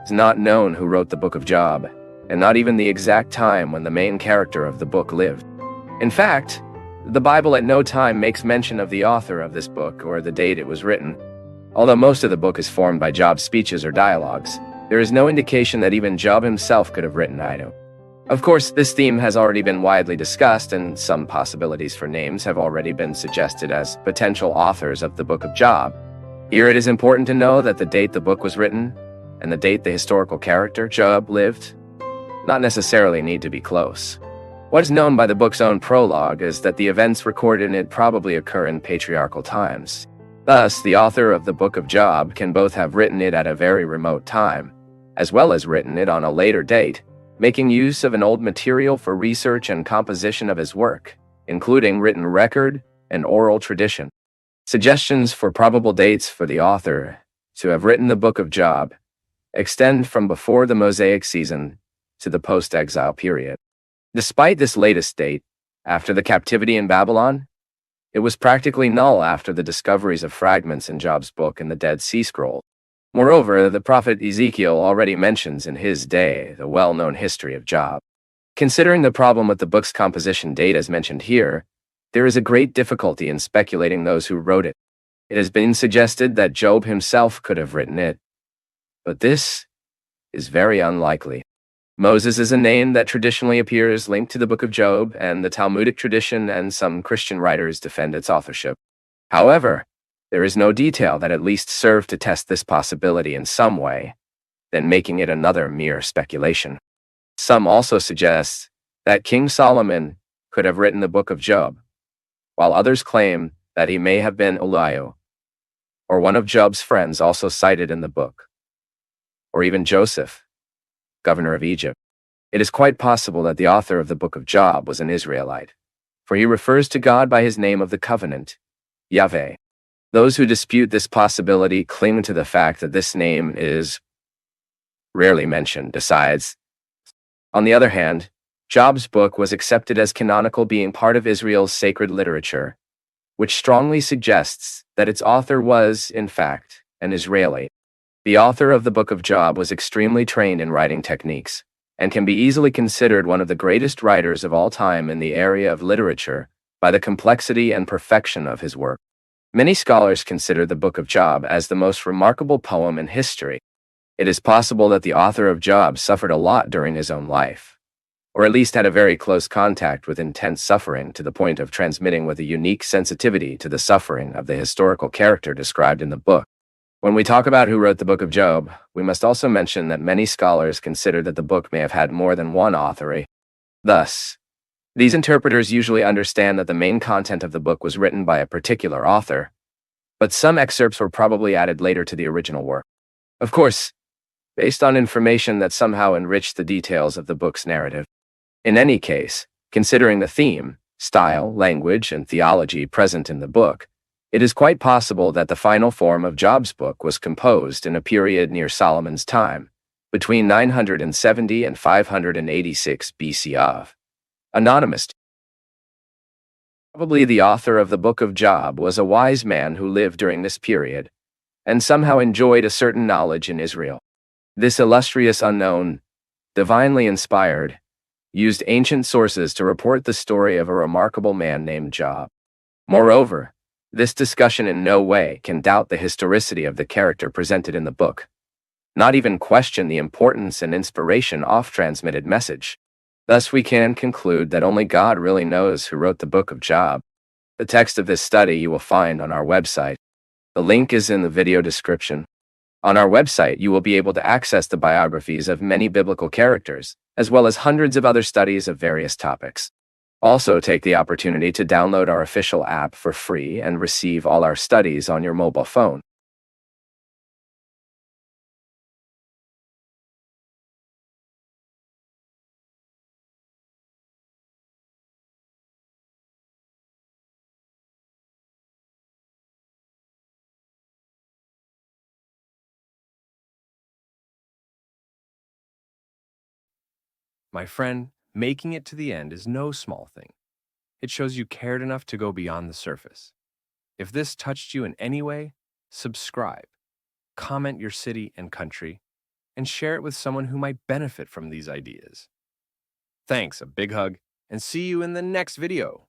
It's not known who wrote the Book of Job, and not even the exact time when the main character of the book lived. In fact, the Bible at no time makes mention of the author of this book or the date it was written. Although most of the book is formed by Job's speeches or dialogues, there is no indication that even Job himself could have written it. Of course, this theme has already been widely discussed, and some possibilities for names have already been suggested as potential authors of the Book of Job. Here it is important to know that the date the book was written and the date the historical character, Job, lived not necessarily need to be close. What is known by the book's own prologue is that the events recorded in it probably occur in patriarchal times. Thus, the author of the Book of Job can both have written it at a very remote time, as well as written it on a later date, making use of an old material for research and composition of his work, including written record and oral tradition. Suggestions for probable dates for the author to have written the Book of Job extend from before the Mosaic season to the post-exile period. Despite this latest date, after the captivity in Babylon, it was practically null after the discoveries of fragments in Job's book in the Dead Sea Scroll. Moreover, the prophet Ezekiel already mentions in his day the well-known history of Job. Considering the problem with the book's composition date as mentioned here, there is a great difficulty in speculating those who wrote it. It has been suggested that Job himself could have written it, but this is very unlikely. Moses is a name that traditionally appears linked to the Book of Job, and the Talmudic tradition and some Christian writers defend its authorship. However, there is no detail that at least serve to test this possibility in some way, then making it another mere speculation. Some also suggest that King Solomon could have written the Book of Job, while others claim that he may have been Elihu, or one of Job's friends also cited in the book, or even Joseph, governor of Egypt. It is quite possible that the author of the Book of Job was an Israelite, for he refers to God by his name of the covenant, Yahweh. Those who dispute this possibility cling to the fact that this name is rarely mentioned. Besides, on the other hand, Job's book was accepted as canonical, being part of Israel's sacred literature, which strongly suggests that its author was, in fact, an Israelite. The author of the Book of Job was extremely trained in writing techniques, and can be easily considered one of the greatest writers of all time in the area of literature by the complexity and perfection of his work. Many scholars consider the Book of Job as the most remarkable poem in history. It is possible that the author of Job suffered a lot during his own life, or at least had a very close contact with intense suffering to the point of transmitting with a unique sensitivity to the suffering of the historical character described in the book. When we talk about who wrote the Book of Job, we must also mention that many scholars consider that the book may have had more than one author. Thus, these interpreters usually understand that the main content of the book was written by a particular author, but some excerpts were probably added later to the original work. Of course, based on information that somehow enriched the details of the book's narrative. In any case, considering the theme, style, language, and theology present in the book, it is quite possible that the final form of Job's book was composed in a period near Solomon's time, between 970 and 586 BC. Anonymous. Probably the author of the Book of Job was a wise man who lived during this period, and somehow enjoyed a certain knowledge in Israel. This illustrious unknown, divinely inspired, used ancient sources to report the story of a remarkable man named Job. Moreover, this discussion in no way can doubt the historicity of the character presented in the book, not even question the importance and inspiration of transmitted message. Thus, we can conclude that only God really knows who wrote the Book of Job. The text of this study you will find on our website. The link is in the video description. On our website, you will be able to access the biographies of many biblical characters, as well as hundreds of other studies of various topics. Also, take the opportunity to download our official app for free and receive all our studies on your mobile phone. My friend, making it to the end is no small thing. It shows you cared enough to go beyond the surface. If this touched you in any way, subscribe, comment your city and country, and share it with someone who might benefit from these ideas. Thanks, a big hug, and see you in the next video.